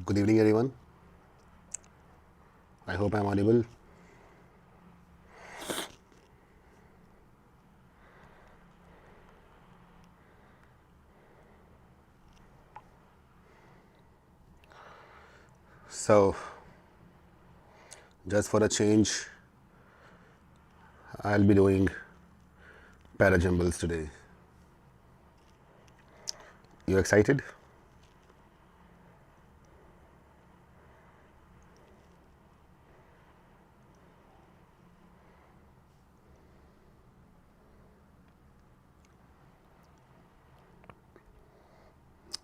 Good evening, everyone. I hope I'm audible. So, just for a change, I'll be doing Parajumbles today. You excited?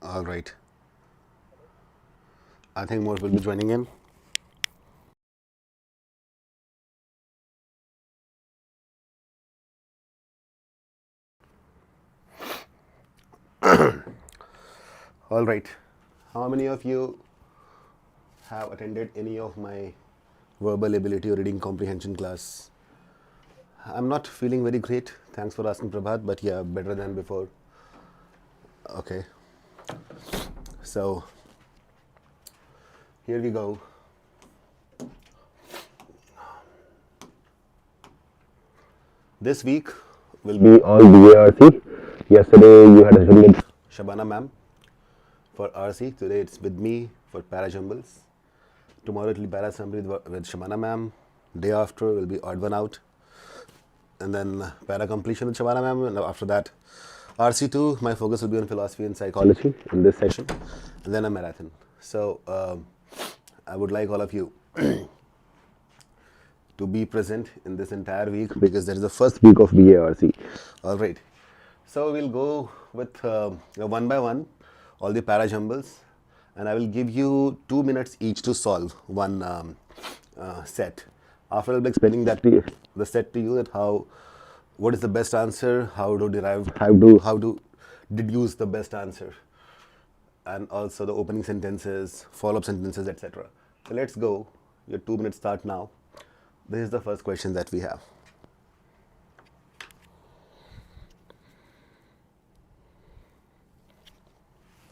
All right. I think more will be joining in. All right. How many of you have attended any of my verbal ability or reading comprehension class? I'm not feeling very great. Thanks for asking, Prabhat, but yeah, better than before. Okay. So, here we go. This week will be all VARC. Yesterday you had a session with Shabana ma'am for RC. Today it's with me for Parajumbles. Tomorrow it will be Para Assembly with Shabana ma'am. Day after will be odd one out. And then Para Completion with Shabana ma'am. And after that, RC2, my focus will be on philosophy and psychology in this session. And then a marathon. So I would like all of you to be present in this entire week because that is the first week of VARC. All right. So we'll go with one by one, all the Parajumbles, and I will give you 2 minutes each to solve one set. After I'll be explaining that the set to you, that what is the best answer, how to derive, how to deduce the best answer, and also the opening sentences, follow-up sentences, etc. So let's go. Your 2 minutes start now. This is the first question that we have.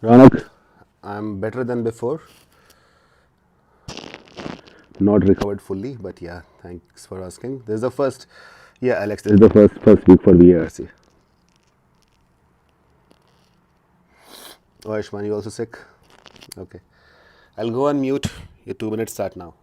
Ranak, I'm better than before. Not recovered fully, but yeah, thanks for asking. This is the first, yeah, Alex, this is the first week for VARC. Oh, Ashman, you also sick? Okay. I'll go on mute. Your 2 minutes start now.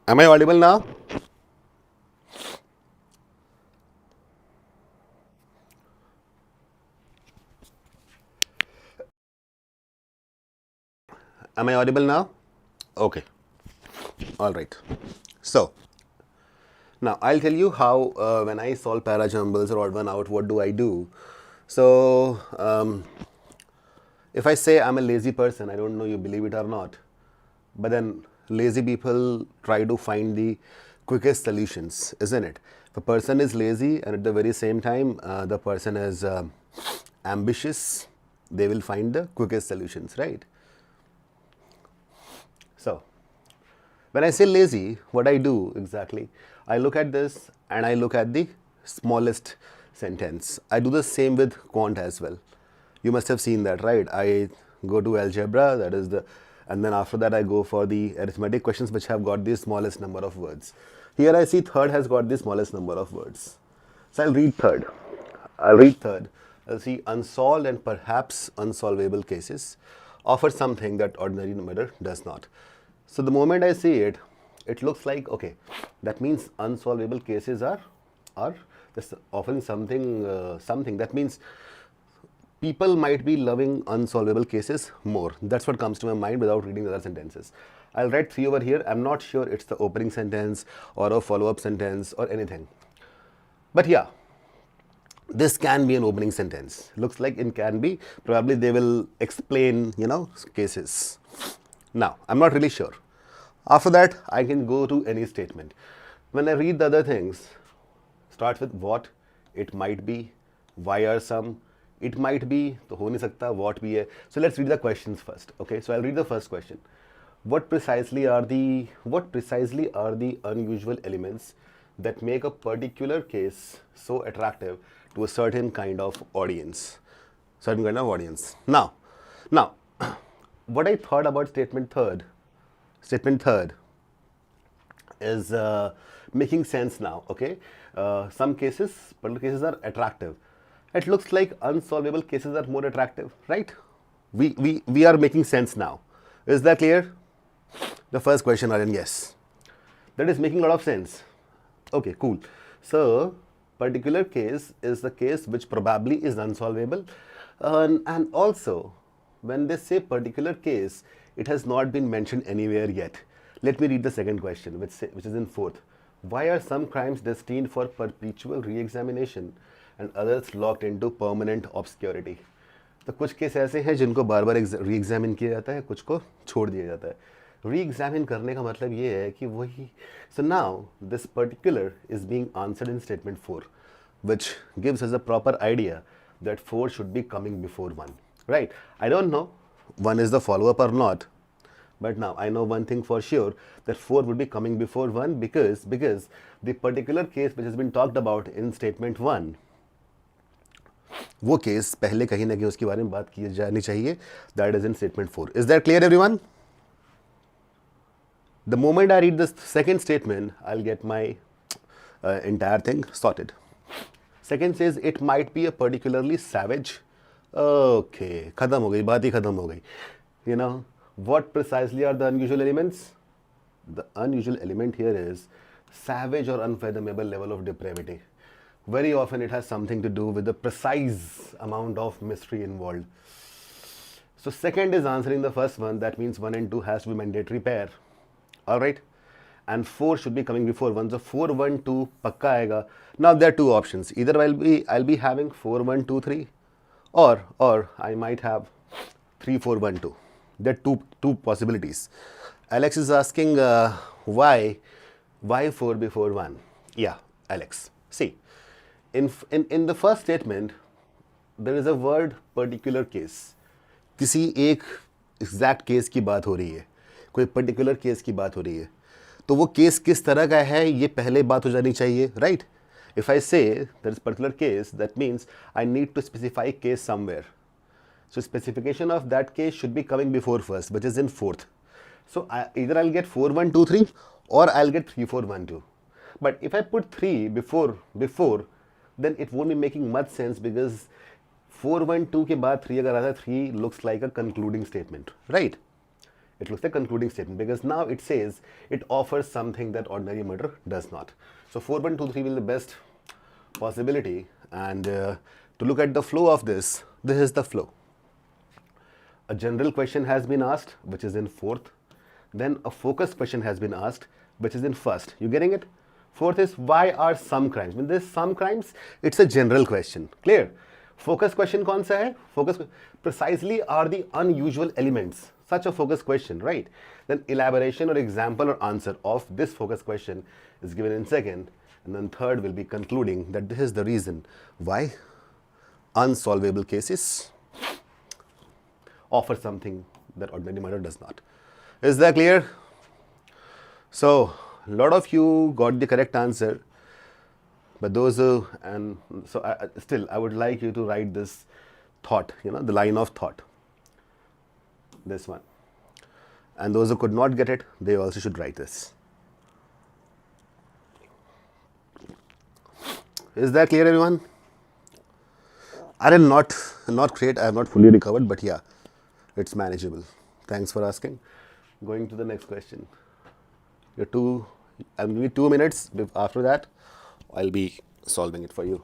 Am I audible now? Am I audible now? Okay. All right. So now I'll tell you how when I solve parajumbles or odd one out, what do I do? So if I say I'm a lazy person, I don't know you believe it or not, but then lazy people try to find the quickest solutions, isn't it? If a person is lazy and at the very same time the person is ambitious, they will find the quickest solutions, right? So when I say lazy, what I do exactly, I look at this and I look at the smallest sentence. I do the same with quant as well. You must have seen that, right? I go to algebra, that is the, and then after that I go for the arithmetic questions which have got the smallest number of words. Here I see third has got the smallest number of words. So I'll read third. I'll read third. I'll see unsolved and perhaps unsolvable cases offer something that ordinary numerator does not. So the moment I see it, it looks like, okay, that means unsolvable cases are just offering something, something. That means people might be loving unsolvable cases more. That's what comes to my mind without reading the other sentences. I'll write 3 over here. I'm not sure it's the opening sentence or a follow-up sentence or anything. But yeah, this can be an opening sentence. Looks like it can be. Probably they will explain, cases. Now, I'm not really sure. After that, I can go to any statement. When I read the other things, start with what, it might be, why are some, it might be, तो हो नहीं सकता, what भी है. So let's read the questions first. Okay, so I'll read the first question. What precisely are the unusual elements that make a particular case so attractive to a certain kind of audience? Now, what I thought about statement third is making sense now. Okay, some cases, particular cases are attractive. It looks like unsolvable cases are more attractive, right? We are making sense now. Is that clear? The first question, Aryan, yes. That is making a lot of sense. Okay, cool. So, particular case is the case which probably is unsolvable. And also, when they say particular case, it has not been mentioned anywhere yet. Let me read the second question, which is in fourth. Why are some crimes destined for perpetual re-examination and others locked into permanent obscurity? तो कुछ case ऐसे हैं जिनको बार बार री examine किया जाता है, कुछ को छोड़ दिया जाता है. री एग्जामिन करने का मतलब ये है कि वही. So now this particular is being answered in statement 4, which gives us a proper idea that 4 should be coming before 1, right? I don't know 1 is the follow-up or not, but now I know one thing for sure, that 4 would be coming before 1 because the particular case which has been talked about in statement 1, वो case पहले कहीं ना कहीं उसके बारे में बात की जानी चाहिए. That is in statement 4. Is that clear everyone? The moment I read this second statement, I'll get my entire thing sorted. Second says it might be a particularly savage. Okay, खत्म हो गई, बात ही खत्म हो गई. You know, what precisely are the unusual elements? The unusual element here is savage or unfathomable level of depravity. Very often it has something to do with the precise amount of mystery involved. So second is answering the first one. That means 1 and 2 has to be mandatory pair. Alright, and 4 should be coming before 1. So 4, 1, 2 pakka aega. Now there are two options. Either I'll be having 4, 1, 2, 3, or I might have 3, 4, 1, 2. There are two possibilities. Alex is asking why 4 before 1. Yeah, Alex. See, in the first statement there is a word particular case. किसी एक exact case की बात हो रही है, कोई particular case की बात हो रही है. तो वो केस किस तरह का है ये पहले बात हो जानी चाहिए, right? If I say there is particular case, that means I need to specify case somewhere. So specification of that case should be coming before first, which is in fourth. So either I'll get 4, 1, 2, 3 or I'll get 3, 4, 1, 2. But if I put 3 before, then it won't be making much sense because 4, 1, 2 के बाद 3 अगर आता है, 3 looks like a concluding statement, right? It looks like concluding statement because now it says it offers something that ordinary matter does not. So 4.23 will be the best possibility. And to look at the flow of this is the flow. A general question has been asked, which is in fourth. Then a focus question has been asked, which is in first. You getting it? Fourth is, why are some crimes? When there's some crimes, it's a general question. Clear? Focus question kaun sa hai? Focus precisely are the unusual elements. Such a focus question, right? Then elaboration or example or answer of this focus question is given in second. And then third will be concluding that this is the reason why unsolvable cases offer something that ordinary matter does not. Is that clear? So, a lot of you got the correct answer, but those who, and so still I would like you to write this thought, the line of thought, this one. And those who could not get it, they also should write this. Is that clear, everyone? I am not great, I have not fully recovered, but yeah, it's manageable. Thanks for asking. Going to the next question. I'll give you 2 minutes. After that, I'll be solving it for you.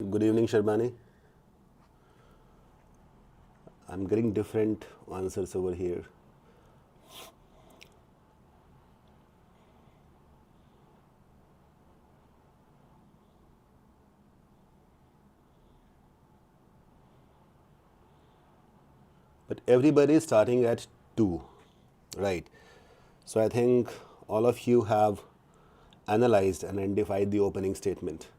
Good evening, Sharbani. I'm getting different answers over here. But everybody is starting at 2, right? So I think all of you have analyzed and identified the opening statement.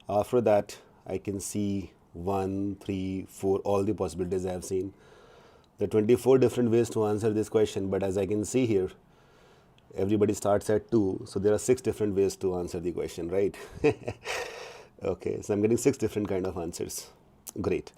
After that, I can see 1, 3, 4, all the possibilities I have seen. There are 24 different ways to answer this question, but as I can see here, everybody starts at 2, so there are 6 different ways to answer the question, right? Okay, so I'm getting 6 different kind of answers. Great.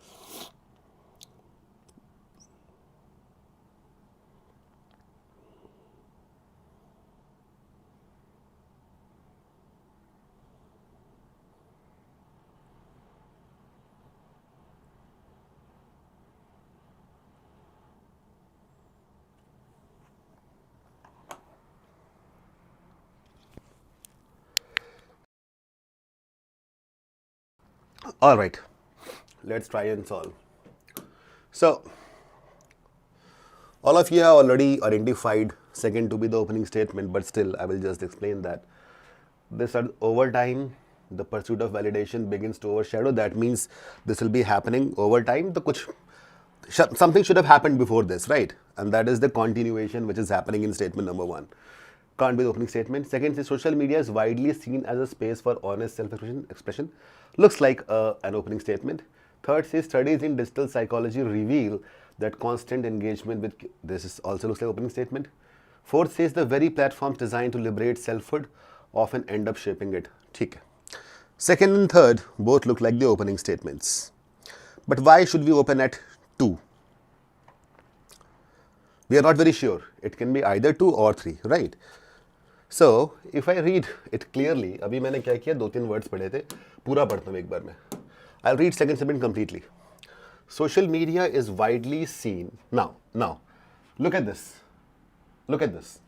All right, let's try and solve. So, all of you have already identified second to be the opening statement, but still I will just explain that. This over time, the pursuit of validation begins to overshadow. That means this will be happening over time. Something should have happened before this, right? And that is the continuation which is happening in statement number 1. Can't be the opening statement. Second is social media is widely seen as a space for honest self-expression. Looks like an opening statement. Third says studies in digital psychology reveal that constant engagement with this is also looks like opening statement. Fourth says the very platforms designed to liberate selfhood often end up shaping it. ठीक है. Second and third both look like the opening statements. But why should we open at 2? We are not very sure. It can be either 2 or 3, right? So, if I read it clearly, अभी मैंने क्या किया, 2-3 words पढ़े थे, पूरा पढ़ता हूँ एक बार में. I'll read second statement completely. Social media is widely seen. Now, look at this. Look at this.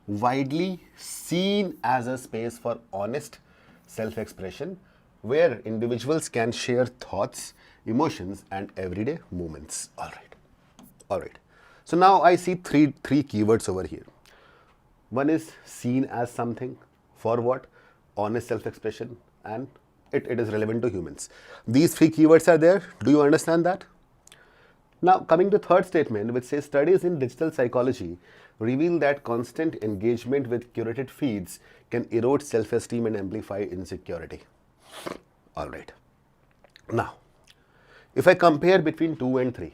Widely seen as a space for honest self-expression where individuals can share thoughts, emotions and everyday moments. All right. So now I see three keywords over here. One is seen as something for what? Honest self-expression, and it is relevant to humans. These 3 keywords are there. Do you understand that? Now coming to third statement, which says studies in digital psychology reveal that constant engagement with curated feeds can erode self-esteem and amplify insecurity. All right. Now, if I compare between 2 and 3,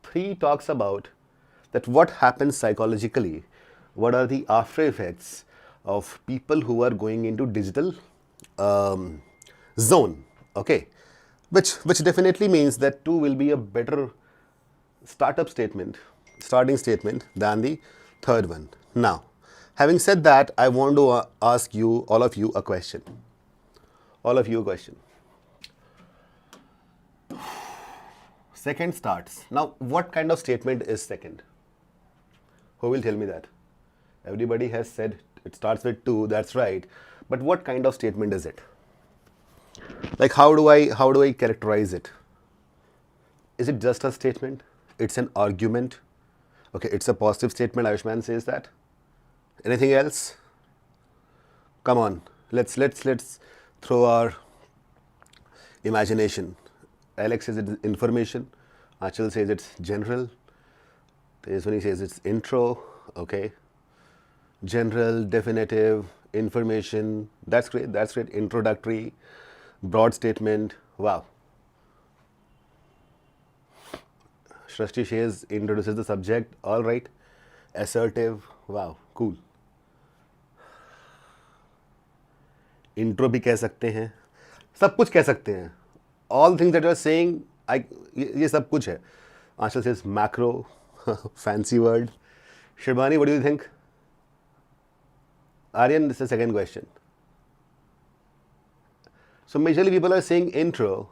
3 talks about that what happens psychologically, what are the after effects of people who are going into digital zone, okay, which definitely means that 2 will be a better starting statement than the third one. Now, having said that, I want to ask you, all of you, a question. Second starts. Now, what kind of statement is second? Who will tell me that? Everybody has said it starts with 2, that's right. But what kind of statement is it? Like, how do I characterize it? Is it just a statement? It's an argument? Okay, it's a positive statement. Ayushman says that. Anything else? Come on, let's throw our imagination. Alex says it's information. Achal says it's general. Tejaswini says it's intro. Okay. General, definitive, information. That's great. Introductory, broad statement. Wow. Shrishti says introduces the subject. All right. Assertive. Wow. Cool. Intro भी कह सकते हैं. सब कुछ कह सकते हैं. All things that you are saying, ये सब कुछ है. Anshul says macro. Fancy word. Shivani, what do you think? Aryan, this is the second question. So majorly people are saying intro.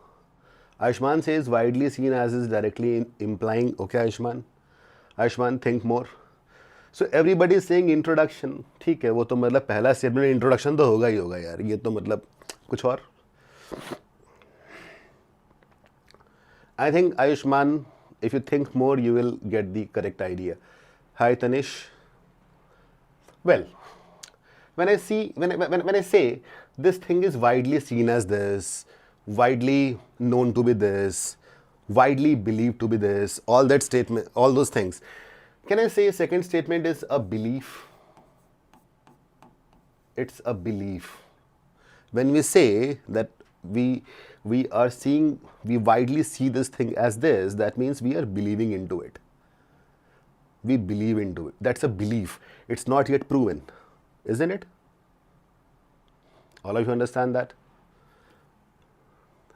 Ayushman says widely seen as is directly implying. Okay, Ayushman, think more. So everybody is saying introduction. ठीक है, वो तो मतलब पहला statement introduction तो होगा ही होगा यार. ये तो मतलब कुछ और. I think Ayushman, if you think more, you will get the correct idea. Hi Tanish. Well, when I say this thing is widely seen as this, widely known to be this, widely believed to be this, all that statement, all those things. Can I say second statement is a belief? It's a belief. When we say that we widely see this thing as this, that means we are believing into it. We believe into it. That's a belief. It's not yet proven, isn't it? All of you understand that?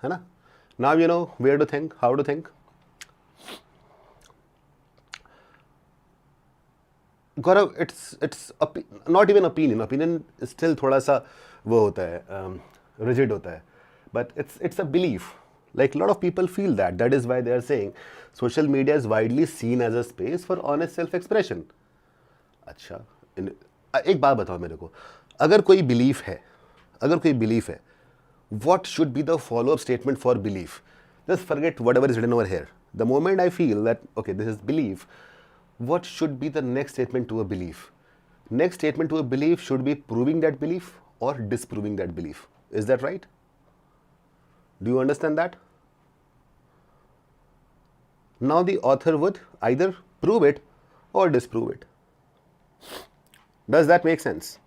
Hai na? Now you know where to think, how to think. Gaurav, it's not even opinion. Opinion is still थोड़ा सा वो होता है, rigid होता है. But it's a belief. Like a lot of people feel that. That is why they are saying social media is widely seen as a space for honest self-expression. अच्छा, एक बात बताओ मेरे को. अगर कोई belief है, what should be the follow-up statement for belief? Just forget whatever is written over here. The moment I feel that, okay, this is belief, what should be the next statement to a belief? Next statement to a belief should be proving that belief or disproving that belief. Is that right? Do you understand that? Now the author would either prove it or disprove it. Does that make sense?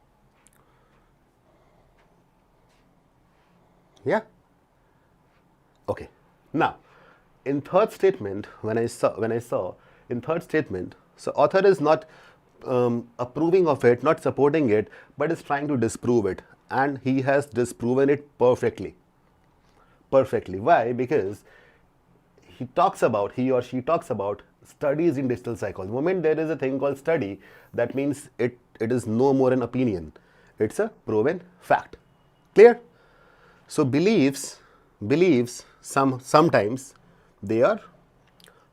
Yeah? Okay. Now, in third statement, when I saw in third statement, So author is not approving of it, not supporting it, but is trying to disprove it, and he has disproven it perfectly. Perfectly. Why? Because he or she talks about studies in digital psychology. The moment there is a thing called study, that means it is no more an opinion. It's a proven fact. Clear? So beliefs sometimes they are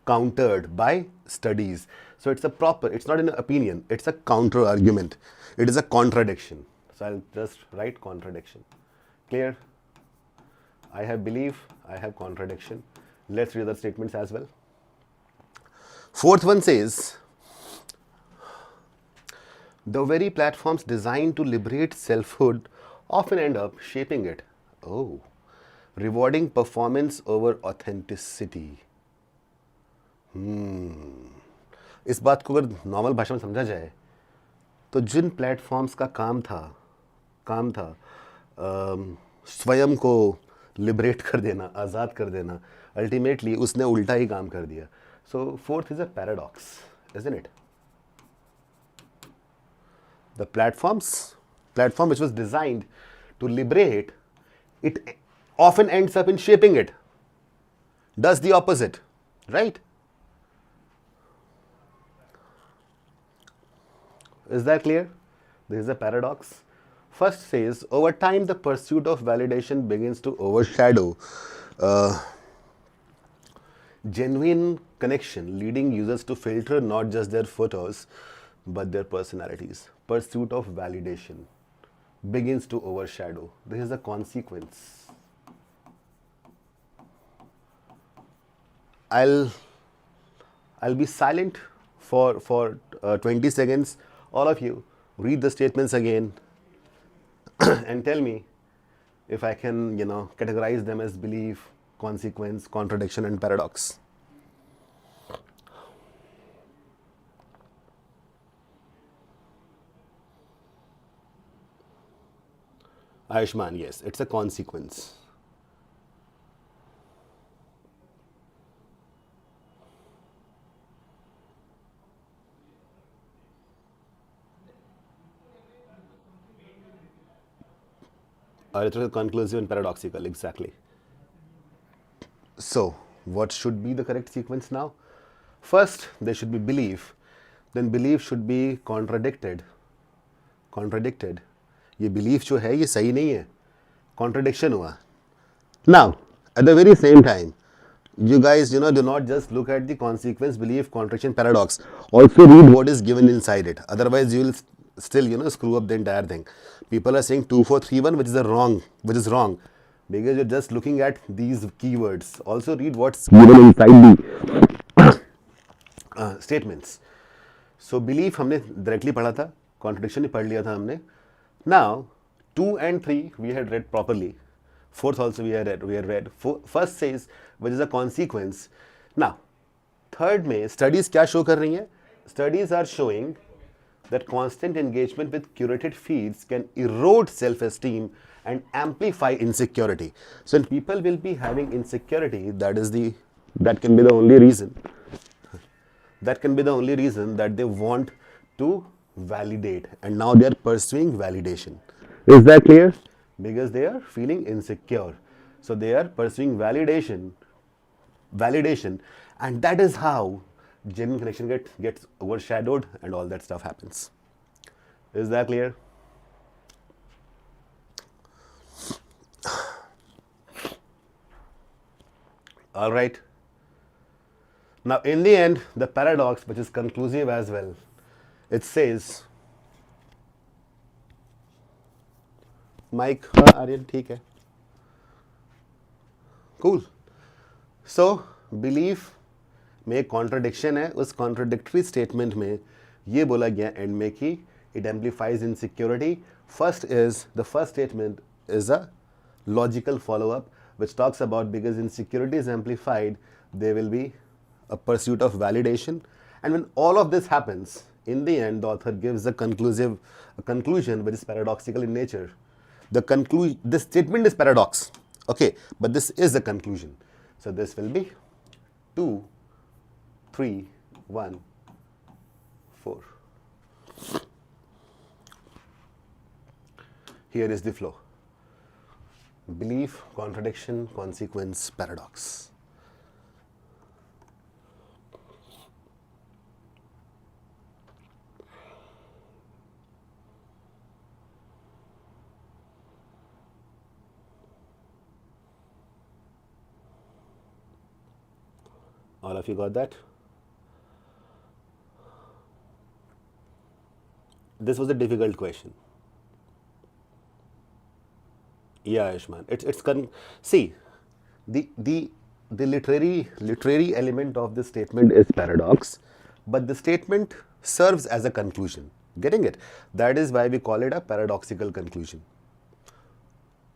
countered by studies. So it's not an opinion, it's a counter argument. It is a contradiction. So I'll just write contradiction. Clear? I have belief, I have contradiction. Let's read the statements as well. Fourth one says, the very platforms designed to liberate selfhood often end up shaping it. Oh, rewarding performance over authenticity. इस बात को अगर normal भाषा में समझा जाए तो जिन platforms का काम था स्वयं को लिबरेट कर देना, आज़ाद कर देना, अल्टीमेटली उसने उल्टा ही काम कर दिया. So fourth is a paradox, isn't it? The platform which was designed to liberate, it often ends up in shaping it. Does the opposite, right? Is that clear? This is a paradox. First says, over time the pursuit of validation begins to overshadow genuine connection, leading users to filter not just their photos but their personalities. Pursuit of validation begins to overshadow. This is a consequence. I'll be silent for 20 seconds. All of you read the statements again and tell me if I can, categorize them as belief, consequence, contradiction, and paradox. Ayushman, yes, it's a consequence. It was conclusive and paradoxical, exactly. So, what should be the correct sequence now? First, there should be belief. Then belief should be contradicted. Contradicted. ये belief जो है ये सही नहीं है. Contradiction हुआ. Now, at the very same time, you guys, do not just look at the consequence, belief, contradiction, paradox. Also read what is given inside it. Otherwise, you will still, screw up the entire thing. People are saying 2, 4, 3, 1, which is wrong, because you're just looking at these keywords. Also read what's given inside the statements. So belief हमने directly पढ़ा था, contradiction भी पढ़ लिया था हमने. Now 2 and 3 we had read properly. Fourth also we had read. First says which is a consequence. Now third में studies क्या show कर रही हैं? Studies are showing that constant engagement with curated feeds can erode self-esteem and amplify insecurity. So when people will be having insecurity, that can be the only reason. That can be the only reason that they want to validate, and now they are pursuing validation. Is that clear? Because they are feeling insecure. So they are pursuing validation, and that is how genuine connection gets overshadowed and all that stuff happens. Is that clear? All right. Now in the end, the paradox, which is conclusive as well, it says, Mike, Aryan, ठीक है. Cool. So belief में एक contradiction है. उस contradictory statement में ये बोला गया end में कि it amplifies insecurity. The first statement is a logical follow-up which talks about because insecurity is amplified, there will be a pursuit of validation, and when all of this happens, in the end the author gives a conclusion which is paradoxical in nature. This statement is paradox, okay, but this is the conclusion. So this will be 2, 3, 1, 4. Here is the flow. Belief, contradiction, consequence, paradox. All of you got that? This was a difficult question. Yeah, Ayushman. See, the literary element of this statement is paradox, but the statement serves as a conclusion. Getting it? That is why we call it a paradoxical conclusion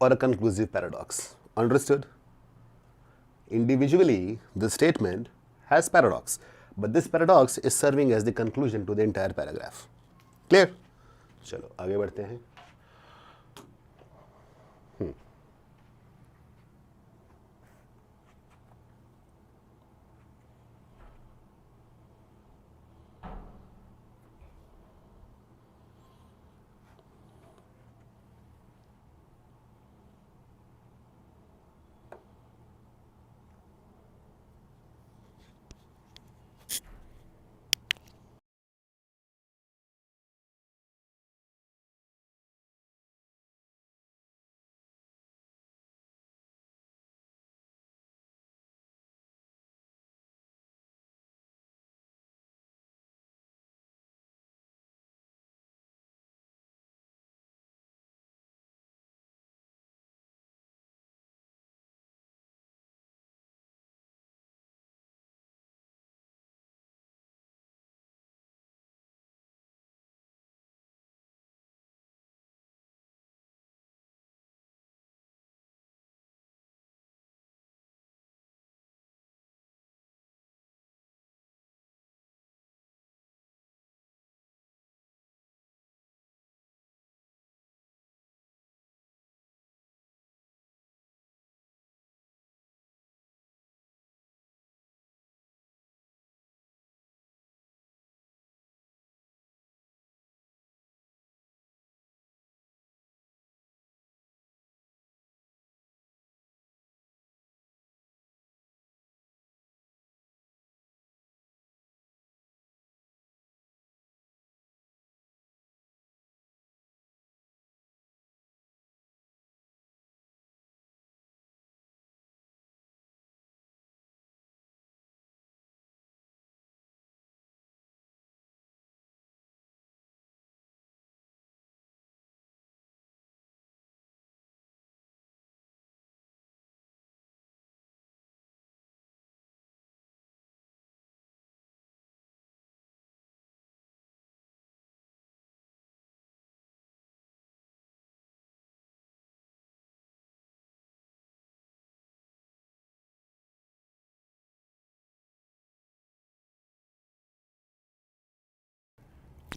or a conclusive paradox. Understood? Individually, the statement has paradox, but this paradox is serving as the conclusion to the entire paragraph. Clear? चलो आगे बढ़ते हैं.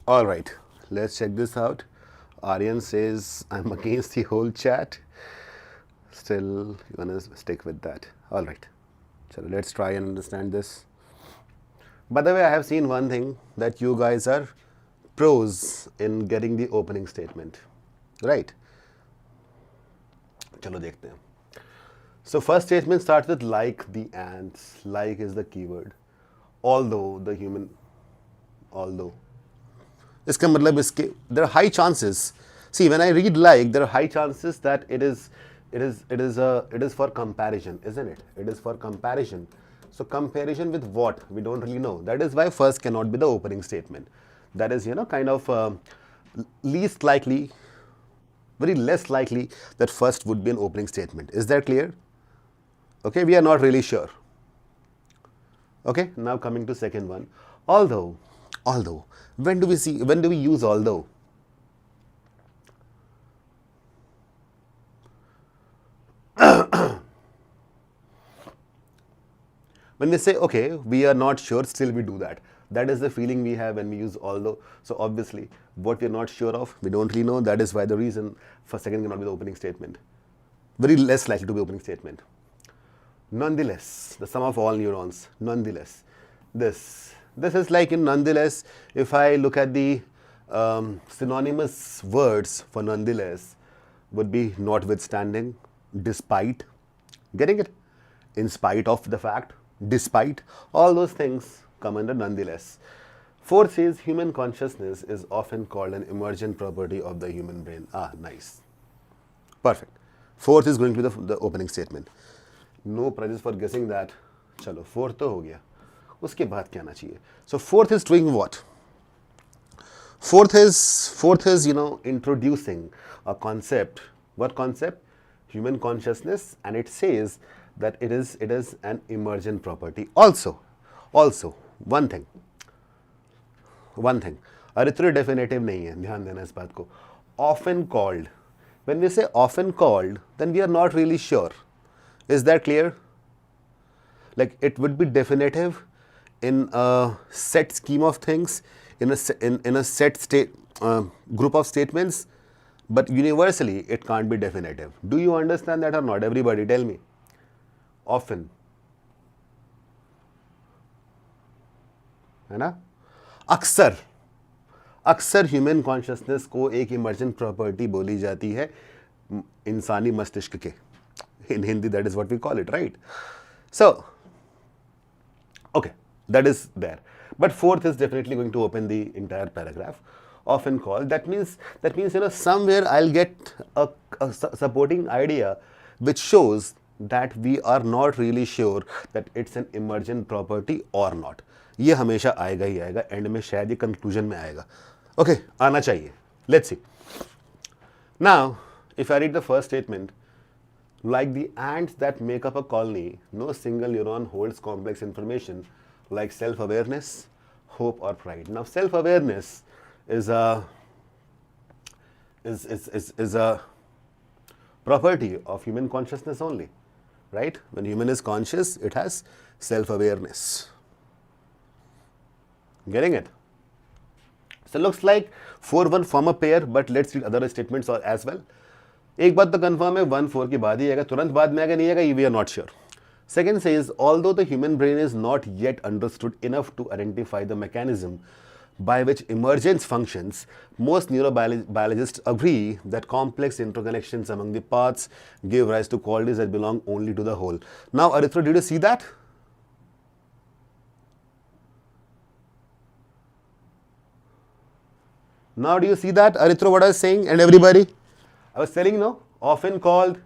All right, let's check this out. Aryan says I'm against the whole chat. Still, you wanna stick with that? All right. So let's try and understand this. By the way, I have seen one thing, that you guys are pros in getting the opening statement, right? चलो देखते हैं. So first statement starts with like the ants. Like is the keyword. Although the human, although. इसका मतलब इसके, there are high chances. See, when I read like, there are high chances that it is for comparison, isn't it? It is for comparison. So comparison with what? We don't really know. That is why first cannot be the opening statement. That is, kind of least likely, very less likely that first would be an opening statement. Is that clear? Okay, we are not really sure. Okay, now coming to second one. Although, when do we use although? When we say, okay, we are not sure, still we do that. That is the feeling we have when we use although. So obviously, what we are not sure of, we don't really know. That is why the reason for second cannot be the opening statement. Very less likely to be opening statement. Nonetheless, the sum of all neurons. Nonetheless, this This is like in nonetheless, if I look at the synonymous words for nonetheless, would be notwithstanding, despite, getting it? In spite of the fact, despite, all those things come under nonetheless. Fourth says human consciousness is often called an emergent property of the human brain. Ah, nice. Perfect. Fourth is going to be the opening statement. No prizes for guessing that. चलो fourth तो हो गया, उसके बाद क्या आना चाहिए? So fourth is doing what? Fourth is introducing a concept. What concept? Human consciousness, and it says that it is an emergent property. Also one thing. Aritra definitive नहीं है, ध्यान देना इस बात को. Often called. When we say often called, then we are not really sure. Is that clear? Like it would be definitive in a set scheme of things, in a set group of statements, but universally it can't be definitive. Do you understand that or not? Everybody tell me. Often. है ना? अक्सर human consciousness को एक emergent property बोली जाती है इंसानी मस्तिष्क के. In Hindi, that is what we call it, right? So, okay, that is there. But fourth is definitely going to open the entire paragraph. Often called. That means somewhere I'll get a supporting idea which shows that we are not really sure that it's an emergent property or not. ये हमेशा आएगा ही आएगा. And में शायद ये conclusion में आएगा. Okay, आना चाहिए. Let's see. Now if I read the first statement, like the ants that make up a colony, no single neuron holds complex information like self-awareness, hope or pride. Now self-awareness is a property of human consciousness only, right? When human is conscious, it has self-awareness. Getting it? So looks like 4-1 form a pair, but let's read other statements as well. एक बात तो confirm है, 1-4 के बाद ही आएगा, तुरंत बाद में आएगा नहीं आएगा, we are not sure. Second says, although the human brain is not yet understood enough to identify the mechanism by which emergence functions, most neurobiologists agree that complex interconnections among the parts give rise to qualities that belong only to the whole. Now, Arithro, did you see that? Now, do you see that, Arithro, what I was saying, and everybody? I was telling you, no, often called,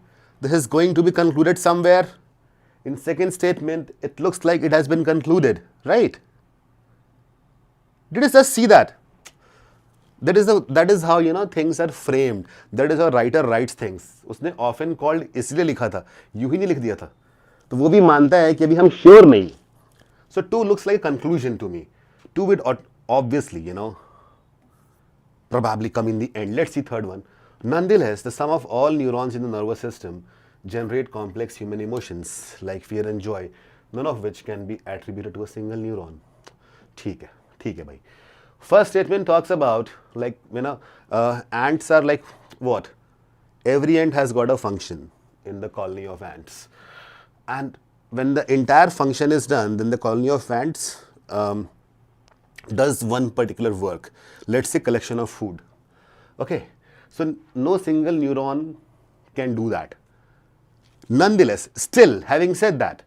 this is going to be concluded somewhere. In second statement, it looks like it has been concluded, right? Did you just see that? That is how things are framed. That is how writer writes things. उसने often called इसलिए लिखा था, यूं ही नहीं लिख दिया था. तो वो भी मानता है कि अभी हम sure नहीं. So 2 looks like a conclusion to me. 2 would obviously, probably come in the end. Let's see third one. Nonetheless, the sum of all neurons in the nervous system generate complex human emotions like fear and joy, none of which can be attributed to a single neuron. ठीक है भाई. First statement talks about ants are like what? Every ant has got a function in the colony of ants, and when the entire function is done, then the colony of ants does one particular work. Let's say collection of food. Okay. So no single neuron can do that. Nonetheless, still, having said that,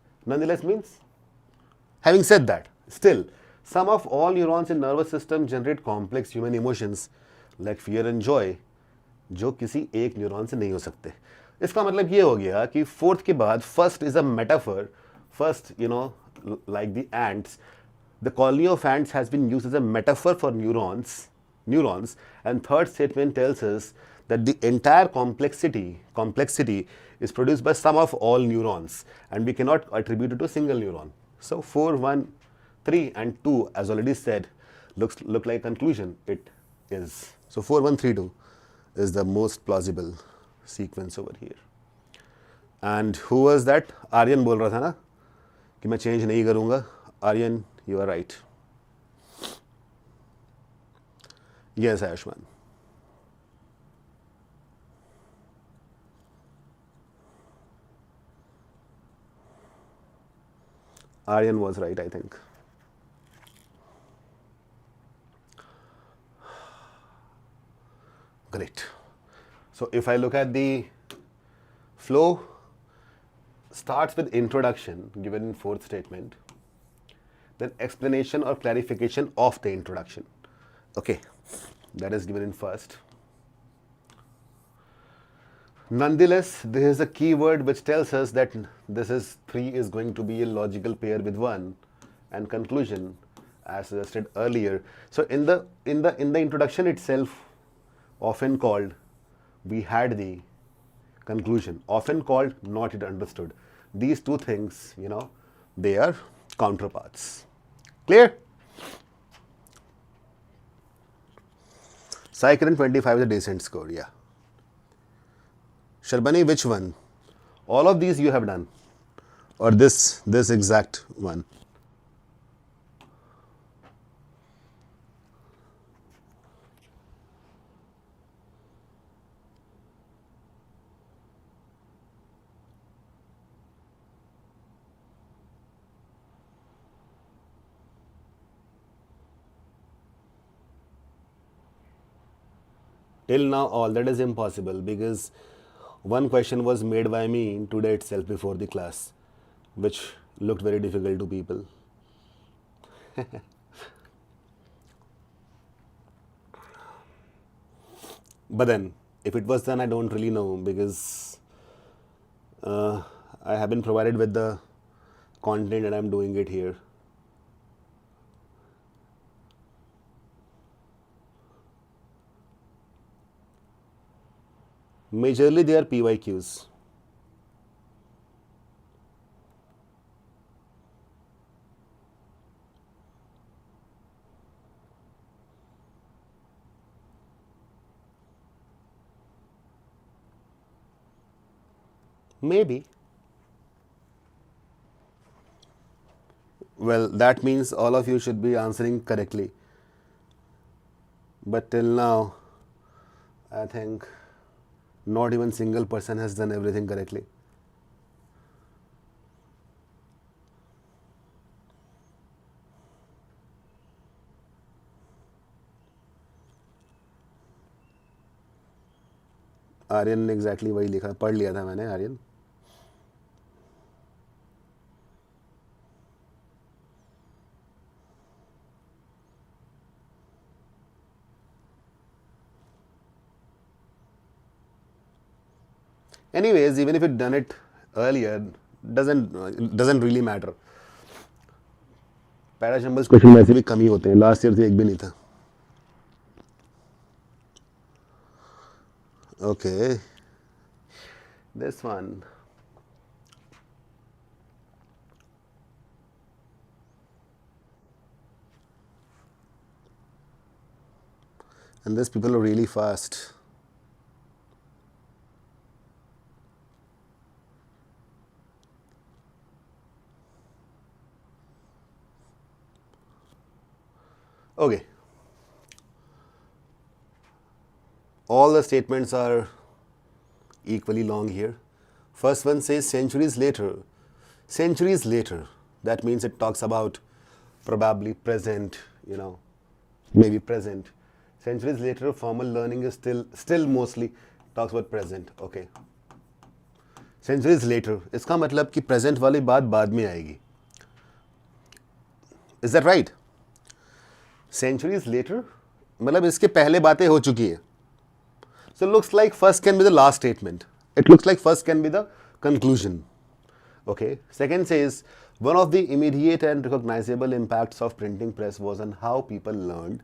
still, sum of all neurons in nervous system generate complex human emotions like fear and joy, जो किसी एक neuron से नहीं हो सकते. इसका मतलब ये हो गया कि फोर्थ के बाद first is a metaphor. First, like the ants, the colony of ants has been used as a metaphor for neurons, and third statement tells us that the entire complexity is produced by sum of all neurons, and we cannot attribute it to a single neuron. So 4, 1, 3 and 2, as already said, look like conclusion. It is. So 4, 1, 3, 2 is the most plausible sequence over here. And who was that? Aryan बोल रहा था ना कि मैं change नहीं करूँगा. Aryan, you are right. Yes, Ayushman. Aryan was right, I think. Great. So if I look at the flow, starts with introduction given in fourth statement, then explanation or clarification of the introduction. Okay, that is given in first. Nonetheless, this is a keyword which tells us that this is 3 is going to be a logical pair with 1, and conclusion as suggested earlier. So in the introduction itself, often called, we had the conclusion, often called not yet understood. These two things, they are counterparts. Clear? Cycle 25 is a decent score, yeah. Sharbani, which one? All of these you have done, or this exact one? Till now, all that is impossible because one question was made by me today itself before the class, which looked very difficult to people. But then, if it was done, I don't really know because I have been provided with the content and I'm doing it here. Majorly, they are PYQs. Maybe. Well, that means all of you should be answering correctly. But till now, I think not even single person has done everything correctly. Aryan ने exactly वही लिखा, पढ़ लिया था मैंने Aryan. Anyways, even if you'd done it earlier, doesn't really matter. Parajumbles question वैसे भी कम ही होते हैं, लास्ट ईयर तो एक भी नहीं था. Okay, this one. And these people are really fast. Okay. All the statements are equally long here. First one says centuries later. Centuries later. That means it talks about probably present, maybe present. Centuries later, formal learning is still mostly talks about present. Okay. Centuries later. इसका मतलब कि present वाली बात बाद में आएगी. Is that right? Centuries later, मतलब इसके पहले बातें हो चुकी है. So it looks like first can be the last statement. It looks like first can be the conclusion. Okay. Second says, one of the immediate and recognizable impacts of printing press was on how people learned.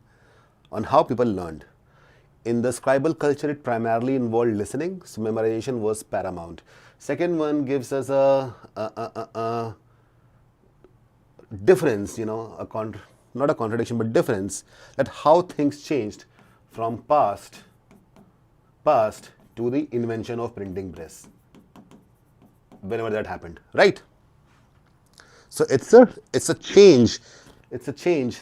In the scribal culture, it primarily involved listening, so memorization was paramount. Second one gives us a difference, not a contradiction, but difference, that how things changed from past to the invention of printing press, whenever that happened, right? So it's a change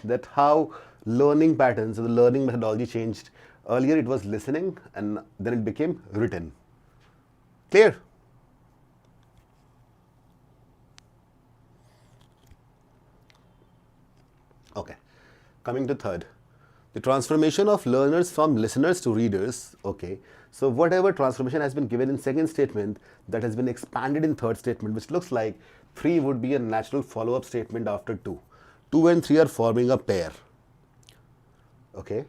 that how learning patterns, the learning methodology changed. Earlier it was listening and then it became written. Clear? Okay, coming to third. The transformation of learners from listeners to readers. Okay. So whatever transformation has been given in second statement, that has been expanded in third statement, which looks like 3 would be a natural follow-up statement after 2. 2 and 3 are forming a pair. Okay.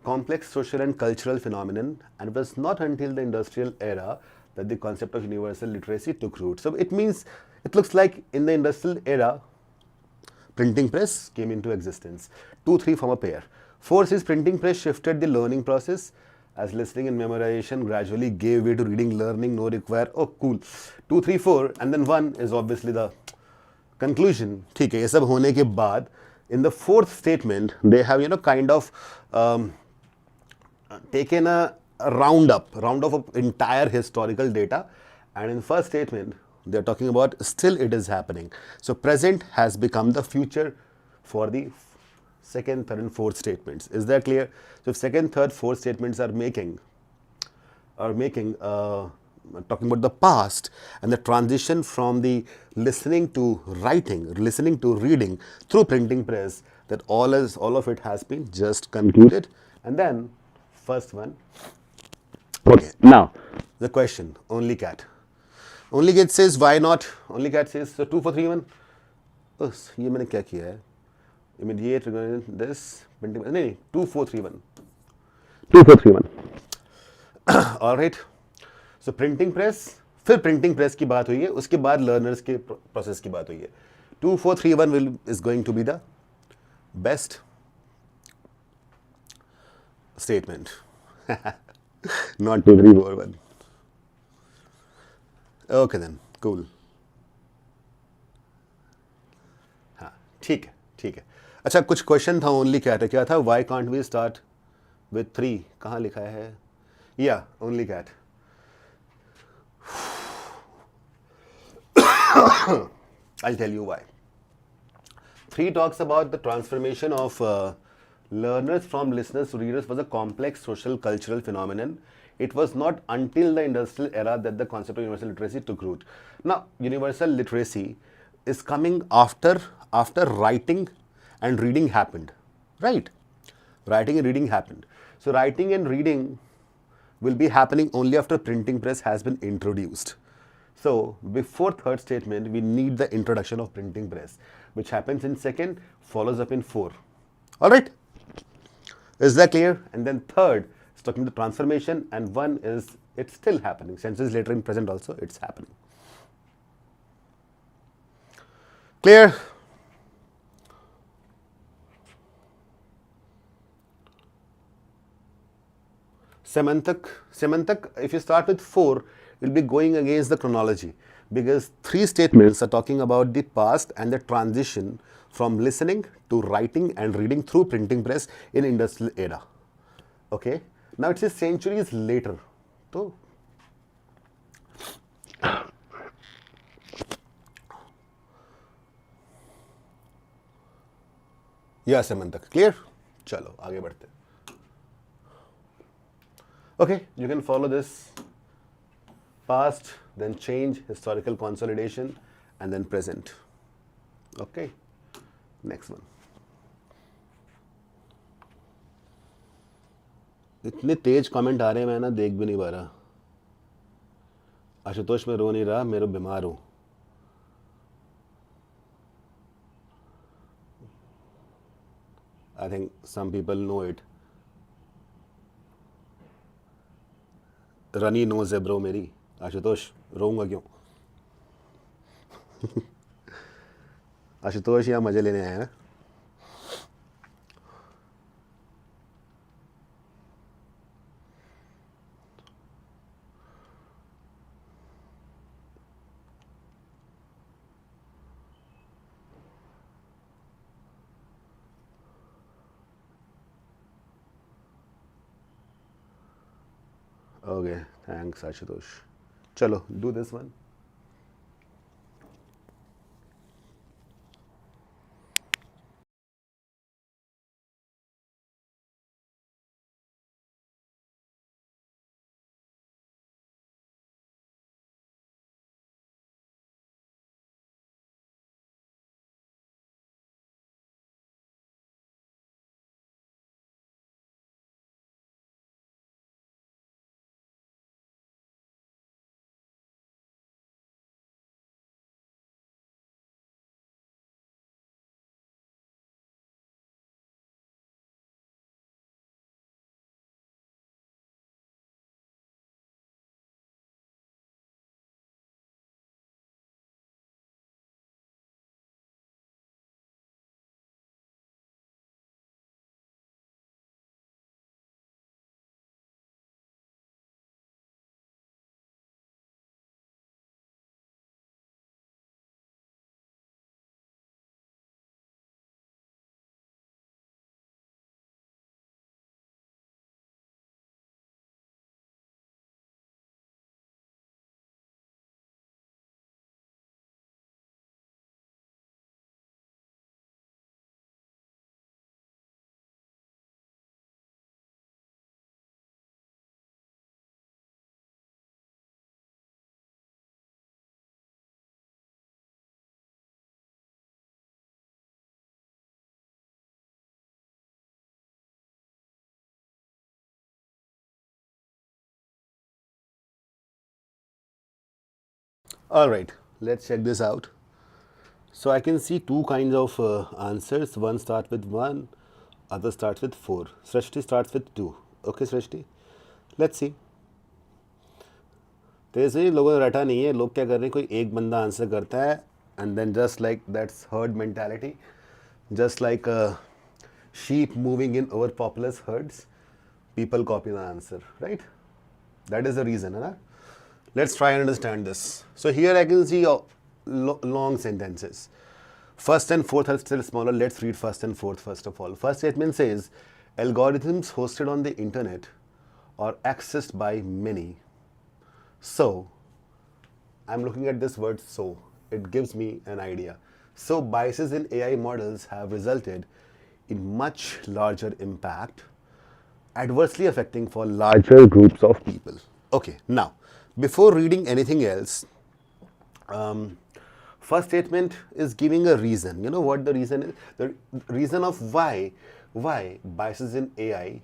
Complex social and cultural phenomenon, and it was not until the industrial era that the concept of universal literacy took root. So it means, it looks like in the industrial era, printing press came into existence. 2, 3 form a pair. 4 says printing press shifted the learning process as listening and memorization gradually gave way to reading, learning, no require. Oh, cool. 2, 3, 4, and then 1 is obviously the conclusion. ठीक है, ये सब होने के बाद, in the fourth statement, they have, kind of taken a roundup of entire historical data, and in first statement they are talking about still it is happening. So present has become the future for the second, third and fourth statements. Is that clear? So if second, third, fourth statements are making talking about the past and the transition from the listening to writing, listening to reading through printing press, that all of it has been just concluded. And then first one. Okay, now the question, only cat. Only cat says why not? Only cat says so 2 4 3 1. उस ये मैंने क्या किया है? Immediate this printing नहीं 2 4 3 1. 2 4 3 1. All right. So printing press, फिर printing press की बात हुई है, उसके बाद learners के process की बात हुई है. 2 4 3 1 is going to be the best statement. Not 2 3 4 1. Okay then, cool. हाँ ठीक है, ठीक है. अच्छा, कुछ क्वेश्चन था ओनली कैट है, क्या था? Why can't we start with 3? कहाँ लिखा है? Yeah, only cat. I'll tell you why. 3 talks about the transformation of learners from listeners to readers was a complex social cultural phenomenon. It was not until the industrial era that the concept of universal literacy took root. Now, universal literacy is coming after writing and reading happened, right? Writing and reading happened. So writing and reading will be happening only after printing press has been introduced. So before third statement, we need the introduction of printing press, which happens in second, follows up in 4. All right? Is that clear? And then third is talking the transformation, and 1 is it's still happening. Centuries later in present also, it's happening. Clear? Semantic, if you start with 4, you'll be going against the chronology, because 3 statements are talking about the past and the transition from listening to writing and reading through printing press in industrial era. Okay, now it says centuries later. So yeah, Semantic, clear? Chalo, आगे बढ़ते. Okay, you can follow this past, then change, historical consolidation, and then present. Okay, next one. इतने तेज comment आ रहे हैं, मैं ना देख भी नहीं पा रहा. आशुतोष, मैं रो नहीं रहा, मैं बीमार हूँ. I think some people know it. Runny nose है ब्रो मेरी. आशुतोष, रोऊंगा क्यों? आशुतोष यहाँ मजे लेने आया है. Okay, thanks Ashutosh. Chalo, do this one. Alright, let's check this out. So I can see two kinds of answers. One starts with 1, other starts with 4. Srishti starts with 2. Okay, Srishti? Let's see. तो ऐसे लोगों ने रटा नहीं है. लोग क्या कर रहे हैं, कोई एक बंदा आंसर करता है and then just like that's herd mentality, just like a sheep moving in overpopulous herds, people copy the answer, right? That is the reason, huh? Let's try and understand this. So here I can see long sentences. First and fourth are still smaller. Let's read first and fourth first of all. First statement says, algorithms hosted on the internet are accessed by many. So, I'm looking at this word so. It gives me an idea. So, biases in AI models have resulted in much larger impact, adversely affecting for larger groups of people. Okay, now, before reading anything else, first statement is giving a reason. You know what the reason is? The reason of why biases in AI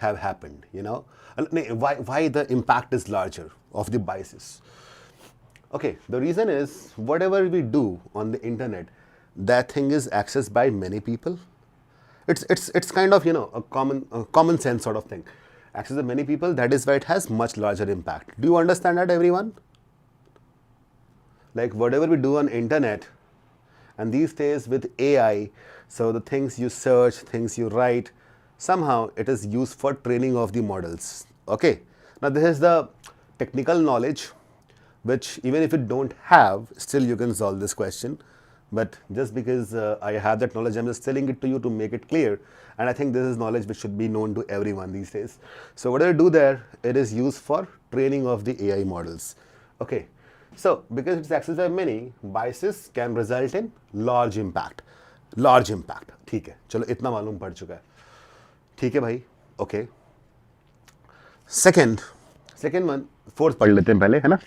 have happened, you know, why the impact is larger of the biases. Okay, the reason is whatever we do on the internet, that thing is accessed by many people. It's kind of, you know, a common sense sort of thing. Access by many people, that is why it has much larger impact. Do you understand that, everyone? Like whatever we do on internet, and these days with AI, so the things you search, things you write, somehow it is used for training of the models. Okay, now this is the technical knowledge which even if you don't have, still you can solve this question. But just because I have that knowledge, I'm just telling it to you to make it clear. And I think this is knowledge which should be known to everyone these days. So whatever I do there, it is used for training of the AI models. Okay, so because it's accessed by many, biases can result in large impact. Large impact. ठीक है, चलो इतना मालूम पड़ चुका है. ठीक है भाई. Okay. Second one, fourth पढ़ लेते हैं पहले, है ना?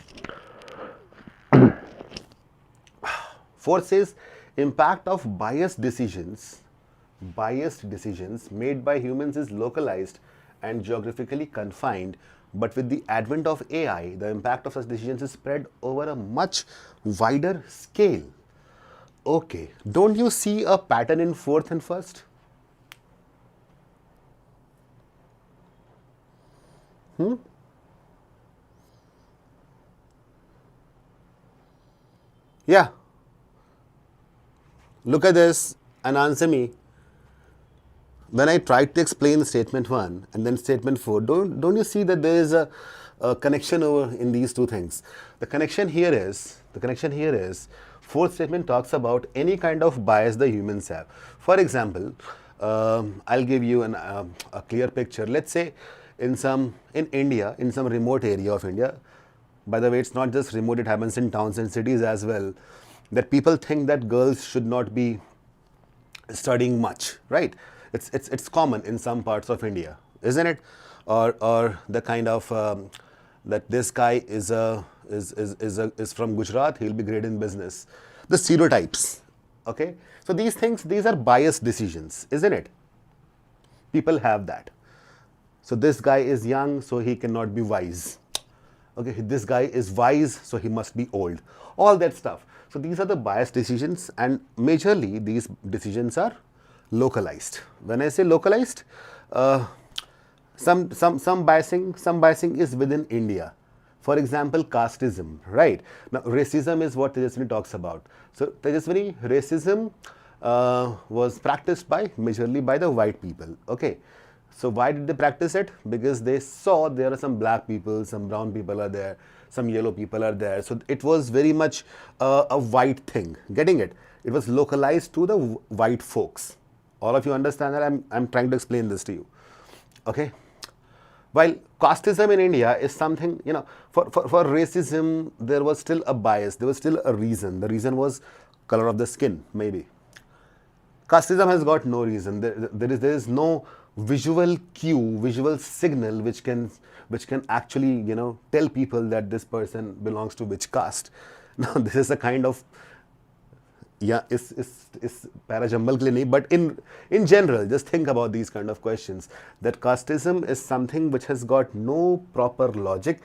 Fourth says, impact of biased decisions made by humans is localized and geographically confined, but with the advent of AI, the impact of such decisions is spread over a much wider scale. Okay, don't you see a pattern in fourth and first? Yeah. Look at this and answer me. When I tried to explain statement 1 and then statement 4, don't you see that there is a connection over in these two things? The connection here is, fourth statement talks about any kind of bias the humans have. For example, I'll give you a clear picture. Let's say in India, in some remote area of India, by the way, it's not just remote, it happens in towns and cities as well, that people think that girls should not be studying much, right? It's common in some parts of India, isn't it? Or the kind of that this guy is from Gujarat, he'll be great in business. The stereotypes, okay? So these are biased decisions, isn't it? People have that. So this guy is young, so he cannot be wise. Okay, this guy is wise, so he must be old. All that stuff. So these are the biased decisions, and majorly these decisions are localized. When I say localized, some biasing is within India. For example, casteism, right? Now, racism is what Tejaswini talks about. So Tejaswini, racism was practiced majorly by the white people. Okay. So why did they practice it? Because they saw there are some black people, some brown people are there, some yellow people are there. So it was very much a white thing. Getting it? It was localized to the white folks. All of you understand that? I'm trying to explain this to you. Okay? While casteism in India is something, you know, for racism, there was still a bias. There was still a reason. The reason was color of the skin, maybe. Casteism has got no reason. There is no visual cue, visual signal which can actually, you know, tell people that this person belongs to which caste. Now this is a kind of, yeah, is parajumble ke liye nahi, but in general, just think about these kind of questions. That casteism is something which has got no proper logic.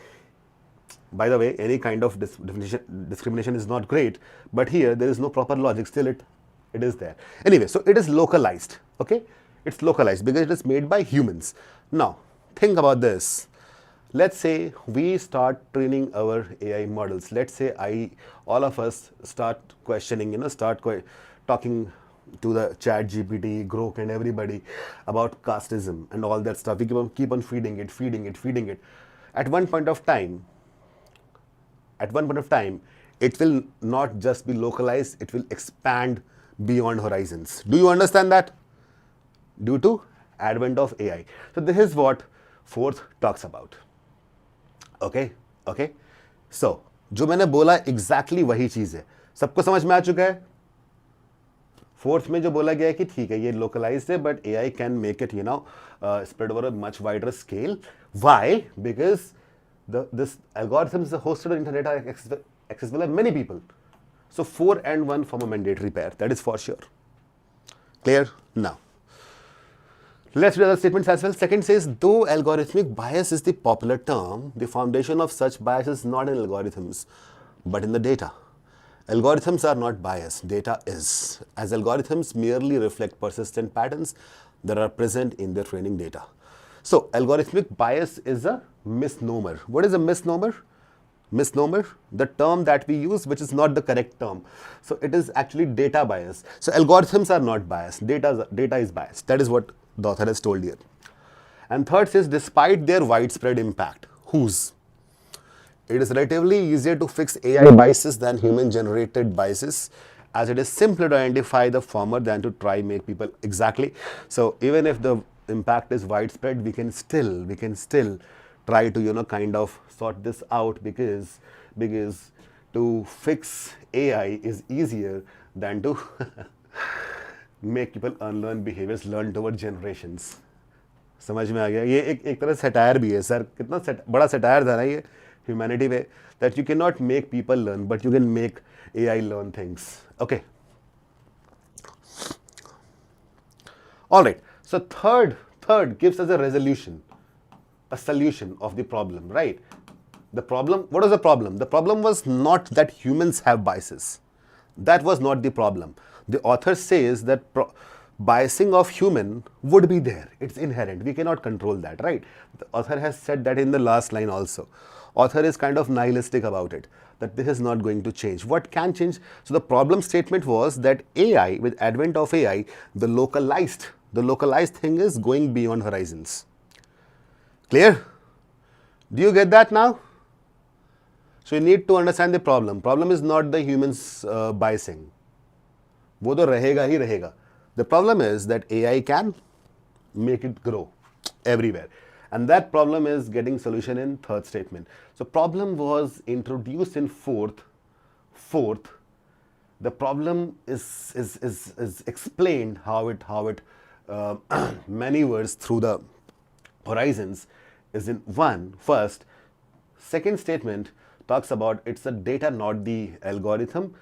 By the way, any kind of discrimination is not great, but here there is no proper logic, still it is there. Anyway, so it is localized, okay? It's localized because it is made by humans. Now, think about this. Let's say we start training our AI models. Let's say all of us start questioning, talking to the chat GPT, Grok and everybody about casteism and all that stuff. We keep on feeding it. At one point of time, it will not just be localized, it will expand beyond horizons. Do you understand that? Due to advent of AI. So this is what fourth talks about. Okay so जो मैंने बोला exactly वही चीज है, सबको समझ में आ चुका है. फोर्थ में जो बोला गया है कि ठीक है ये लोकलाइज्ड है but AI can make it spread over a much wider scale. Why? Because this algorithms hosted on internet are accessible by many people. So 4 and 1 form a mandatory pair, that is for sure. Clear? Now let's read other statements as well. Second says, though algorithmic bias is the popular term, the foundation of such bias is not in algorithms, but in the data. Algorithms are not biased, data is, as algorithms merely reflect persistent patterns that are present in their training data. So, algorithmic bias is a misnomer. What is a misnomer? Misnomer, the term that we use which is not the correct term. So, it is actually data bias. So, algorithms are not biased, data is biased. That is what the author has told here. And third says, despite their widespread impact, whose? It is relatively easier to fix AI biases than human generated biases, as it is simpler to identify the former than to try make people exactly. So even if the impact is widespread, we can still try to kind of sort this out, because to fix AI is easier than to make people unlearn behaviors learned over generations. समझ में आ गया? ये एक तरह satire भी है sir, कितना बड़ा सटायर था ना ये ह्यूमैनिटी पे, that you cannot make people learn but you can make AI learn things. Okay. All right. So third gives us a resolution, a solution of the problem, right? The problem, what was the problem? The problem was not that humans have biases. That was not the problem. The author says that biasing of human would be there. It's inherent. We cannot control that, right? The author has said that in the last line also. Author is kind of nihilistic about it, that this is not going to change. What can change? So the problem statement was that AI, with advent of AI, the localized thing is going beyond horizons. Clear? Do you get that now? So you need to understand the problem. Problem is not the humans biasing. वो तो रहेगा ही रहेगा. The problem is that AI can make it grow everywhere. And that problem is getting solution in third statement. So problem was introduced in fourth. The problem is explained how it maneuvers through the horizons is in first. Second statement talks about it's the data, not the algorithm.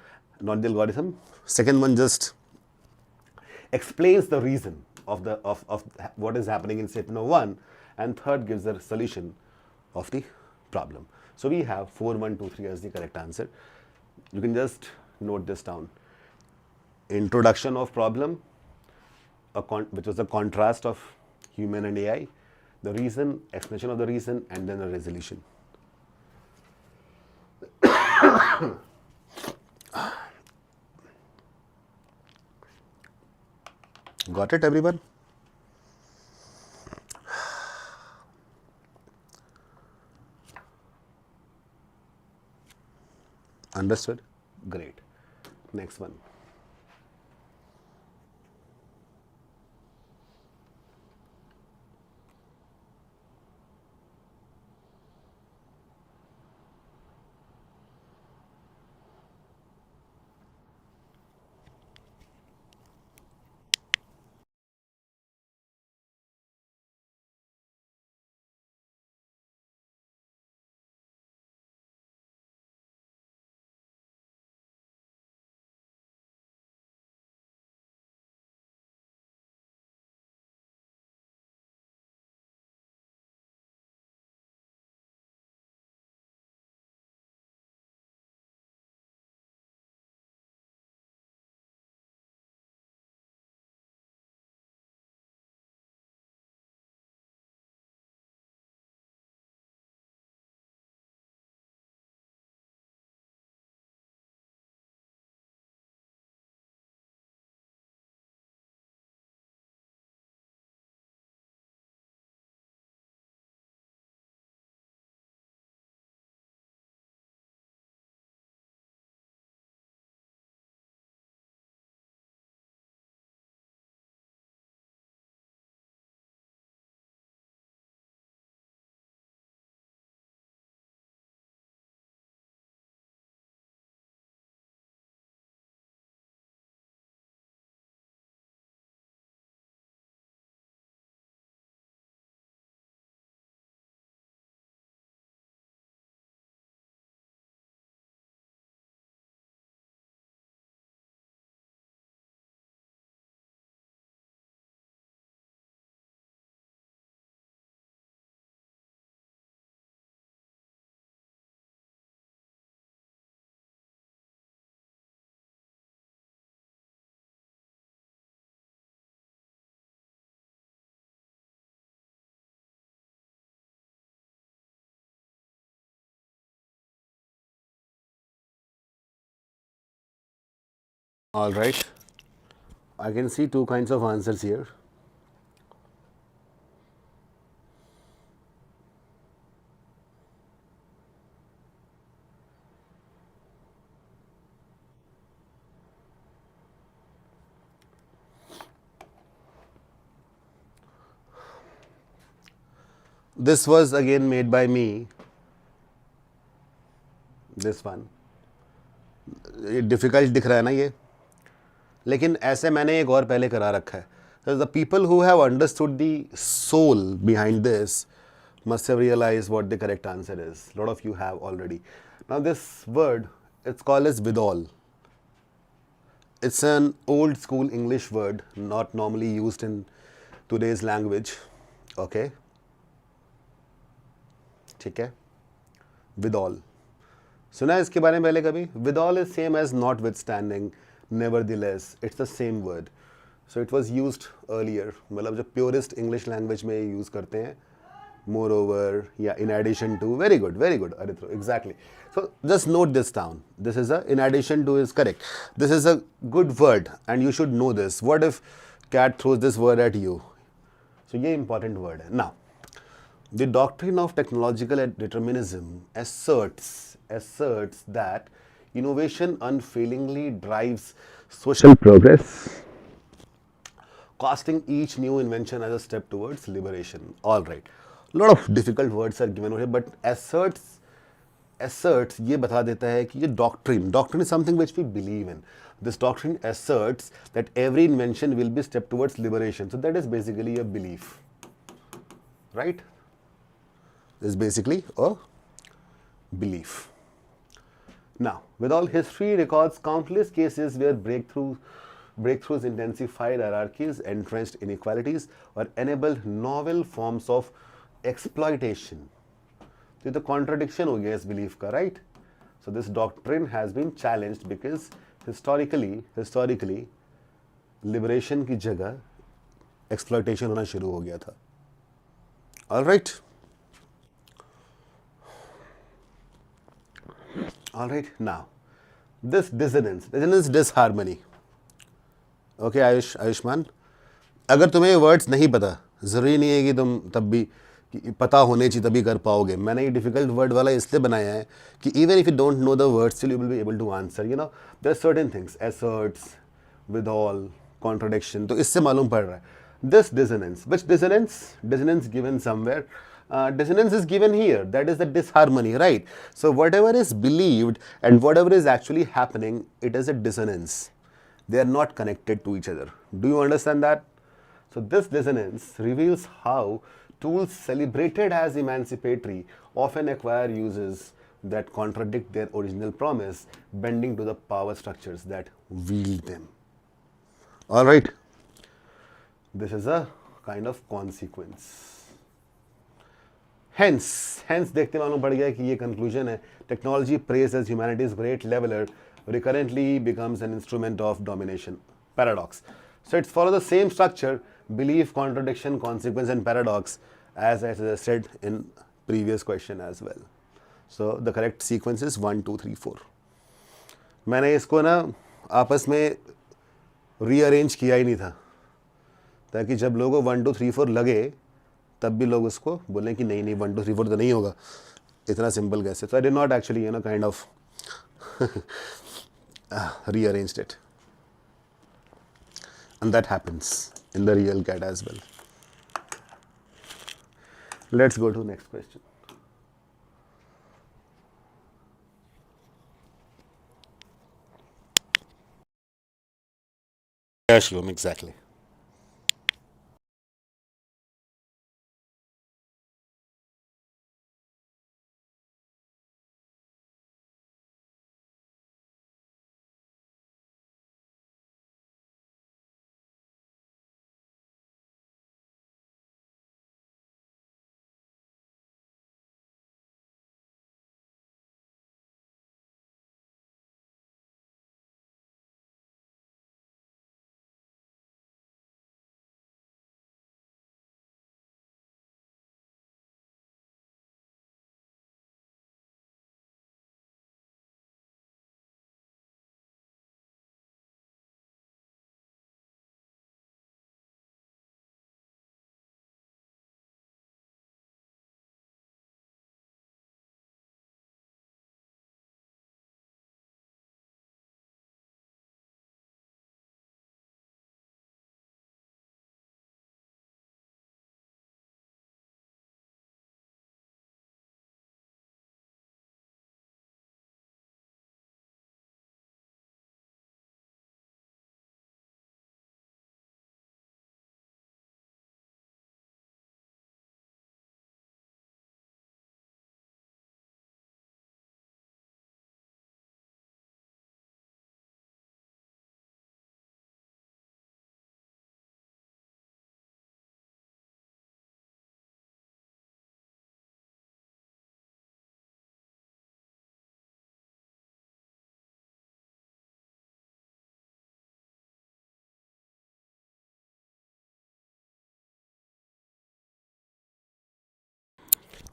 Second one just explains the reason of what is happening in statement number 1, and third gives the solution of the problem. So we have 4, 1, 2, 3 as the correct answer. You can just note this down. Introduction of problem, which was the contrast of human and AI, the reason, explanation of the reason, and then a resolution. Got it, everyone? Understood? Great. Next one. All right. I can see two kinds of answers here. This was again made by me. This one. ये difficult दिख रहा है ना ये, लेकिन ऐसे मैंने एक और पहले करा रखा है. So the people who have understood the soul behind this must have realized what the correct answer is. A lot of you have already. Now this word, it's called as withal. It's an old school English word, not normally used in today's language. Okay. ठीक है. Withal. सुना है इसके बारे में पहले कभी? Withal is same as notwithstanding, nevertheless. It's the same word. So it was used earlier. मतलब जो purest English language में use करते हैं. Moreover, yeah, in addition to. Very good, Arithro. Exactly. So just note this down. This is a, in addition to is correct. This is a good word and you should know this. What if cat throws this word at you? So ये important word है. Now, the doctrine of technological determinism asserts that innovation unfailingly drives social progress, casting each new invention as a step towards liberation. All right. A lot of difficult words are given over here, but asserts ये बता देता है कि ये doctrine is something which we believe in. This doctrine asserts that every invention will be a step towards liberation. So that is basically a belief, right? Is basically a belief. Now, with all history records countless cases where breakthroughs intensified hierarchies, entrenched inequalities, or enabled novel forms of exploitation. So the contradiction हो गया इस belief का, right? So this doctrine has been challenged because historically liberation की जगह exploitation होना शुरू हो गया था. All right. All right, now this dissonance, disharmony. Okay, Ayushman, अगर तुम्हें वर्ड्स नहीं पता, ज़रूरी नहीं है कि तुम तब भी पता होने चाहिए तभी कर पाओगे. मैंने ये डिफिकल्ट वर्ड वाला इसलिए बनाया है कि even if you don't know the words still you will be able to answer. You know there are certain things, asserts, withal, contradiction. तो इससे मालूम पड़ रहा है. This dissonance, which dissonance given somewhere. Dissonance is given here, that is the disharmony, right? So whatever is believed and whatever is actually happening, it is a dissonance. They are not connected to each other. Do you understand that? So this dissonance reveals how tools celebrated as emancipatory often acquire uses that contradict their original promise, bending to the power structures that wield them. All right. This is a kind of consequence. Hence देखते मालूम पड़ गया कि ये conclusion है. Technology praised as humanity's great leveler recurrently becomes an instrument of domination. Paradox. So it's follow the same structure, belief, contradiction, consequence and paradox as I suggested in previous question as well. So the correct sequence is 1, 2, 3, 4. मैंने इसको ना आपस में rearrange किया ही नहीं था ताकि जब लोगों 1, 2, 3, 4 लगे तब भी लोग उसको बोलें कि नहीं 1, 2, 3, 4 तो नहीं होगा, इतना सिंपल कैसे. So I did not actually kind of rearranged it, and that happens in the real CAT as well. Let's go to next question. Yeah, Shivam, exactly.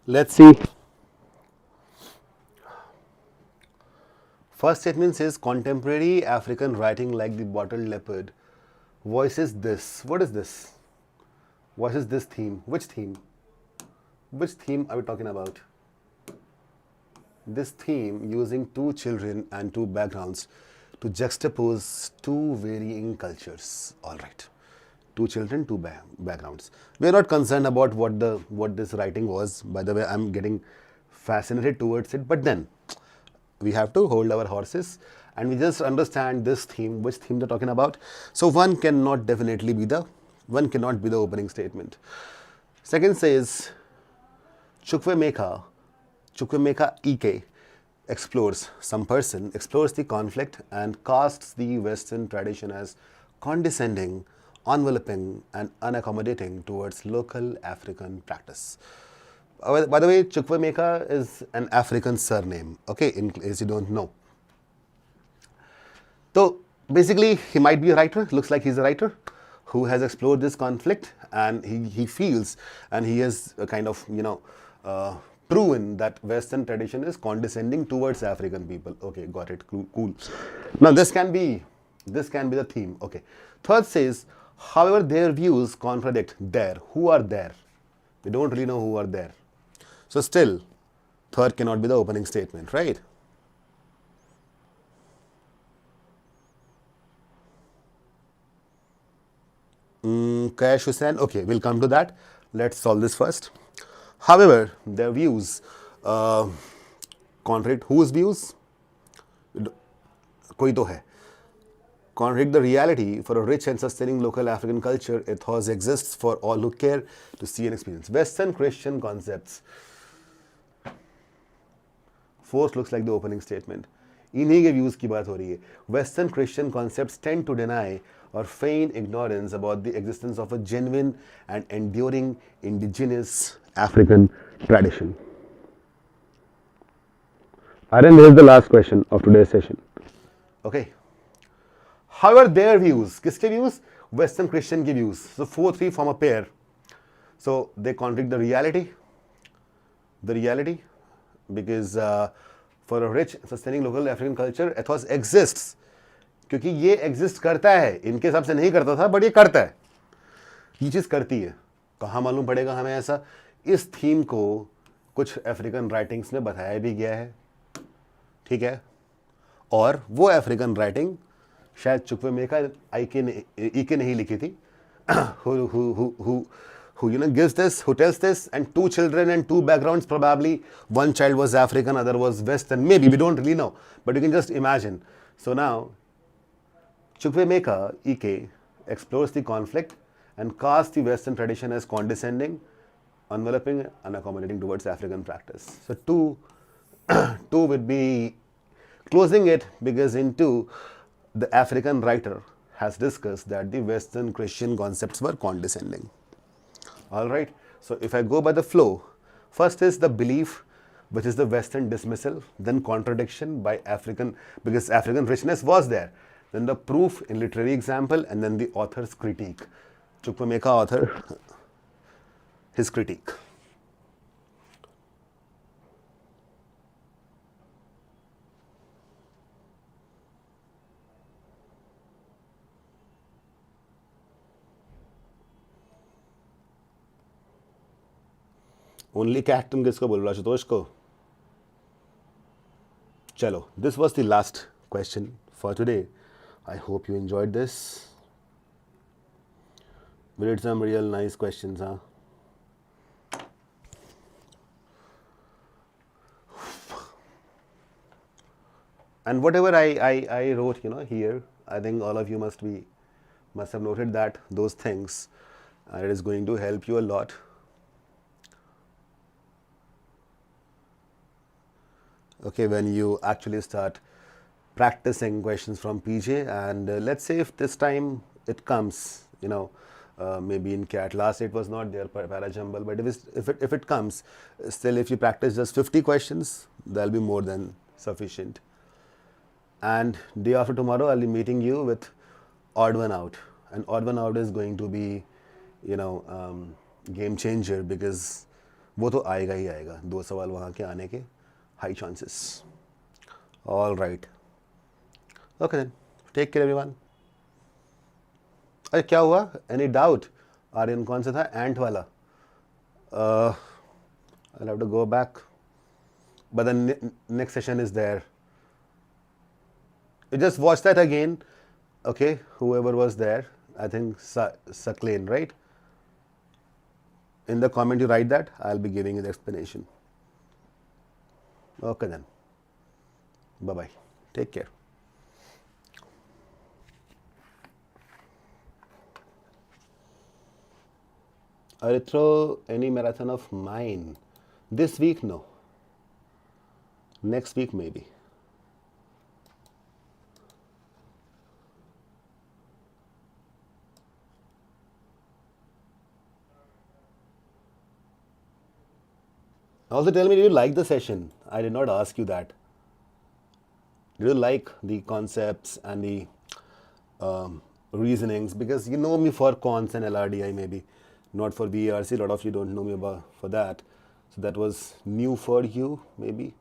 Let's see. First statement says contemporary African writing like the bottled leopard voices this. What is this? Voices this theme. Which theme? Which theme are we talking about? This theme using two children and two backgrounds to juxtapose two varying cultures. All right. Two children, two backgrounds. We are not concerned about what this writing was. By the way, I'm getting fascinated towards it. But then we have to hold our horses and we just understand this theme, which theme they're talking about. So one cannot be the opening statement. Second says Chukwemeka Ike some person explores the conflict and casts the Western tradition as condescending, enveloping and unaccommodating towards local African practice. By the way, Chukwemeka is an African surname, okay, in case you don't know. So basically, he might be a writer, looks like he's a writer who has explored this conflict, and he feels and he has kind of, proven that Western tradition is condescending towards African people. Okay, got it, cool. Now this can be the theme, okay. Third says, however, their views contradict their. Who are there? We don't really know who are there. So still, third cannot be the opening statement, right? Kash Hussain, okay, we'll come to that. Let's solve this first. However, their views contradict whose views? Koi to hai. Contradict the reality for a rich and sustaining local African culture. Ethos exists for all who care to see and experience. Western Christian concepts. Fourth looks like the opening statement. इन्हीं के views की बात हो रही है. Western Christian concepts tend to deny or feign ignorance about the existence of a genuine and enduring indigenous African tradition. Aryan, this is the last question of today's session. Okay. However, their views, किसके views? Western Christian के views. So 4-3 form a pair. So they contradict the reality. Because for a rich sustaining local African culture, ethos exists. क्योंकि ये exist करता है, इनके हिसाब से नहीं करता था, बट ये करता है, ये चीज़ करती है. कहाँ मालूम पड़ेगा हमें ऐसा? इस थीम को कुछ अफ्रीकन राइटिंग्स में बताया भी गया है, ठीक है. और वो अफ्रीकन राइटिंग शायद चुक्वेमेका ईके नहीं लिखी थी. who gives this, who tells this, and two children and two backgrounds, probably one child was African, other was Western, maybe, we don't really know, but you can just imagine. So now Chukwemeka Ike explores the conflict and casts the Western tradition as condescending, enveloping and accommodating towards African practice. So two would be closing it, because in 2 the African writer has discussed that the Western Christian concepts were condescending. All right. So if I go by the flow, first is the belief, which is the Western dismissal, then contradiction by African, because African richness was there, then the proof in literary example, and then the author's critique. Chukwemeka author, his critique. Only cat तुम किसको बोल रहा हो, आशुतोष को? चलो, this was the last question for today. I hope you enjoyed this. We did some real nice questions, huh? And whatever I wrote, here, I think all of you must have noted that those things. It is going to help you a lot. Okay, when you actually start practicing questions from PJ, and let's say if this time it comes, maybe in CAT last it was not there, Parajumble, but if it comes, still if you practice just 50 questions, that'll be more than sufficient. And day after tomorrow, I'll be meeting you with odd one out, and odd one out is going to be, game changer, because वो तो आएगा ही आएगा, 2 सवाल वहाँ के आने के high chances. All right, okay then, take care everyone. अरे क्या हुआ, एनी डाउट? आर्यन कौन सा था, एंट वाला? I'll have to go back, but the next session is there. You just watch that again, okay? Whoever was there, I think Saklain, right? In the comment you write that, I'll be giving you the explanation. Okay then, bye bye, take care. I'll throw any marathon of mine. This week, no. Next week, maybe. Also tell me, did you like the session? I did not ask you that. Did you like the concepts and the reasonings? Because you know me for cons and LRDI maybe, not for VARC. A lot of you don't know me about for that. So that was new for you maybe.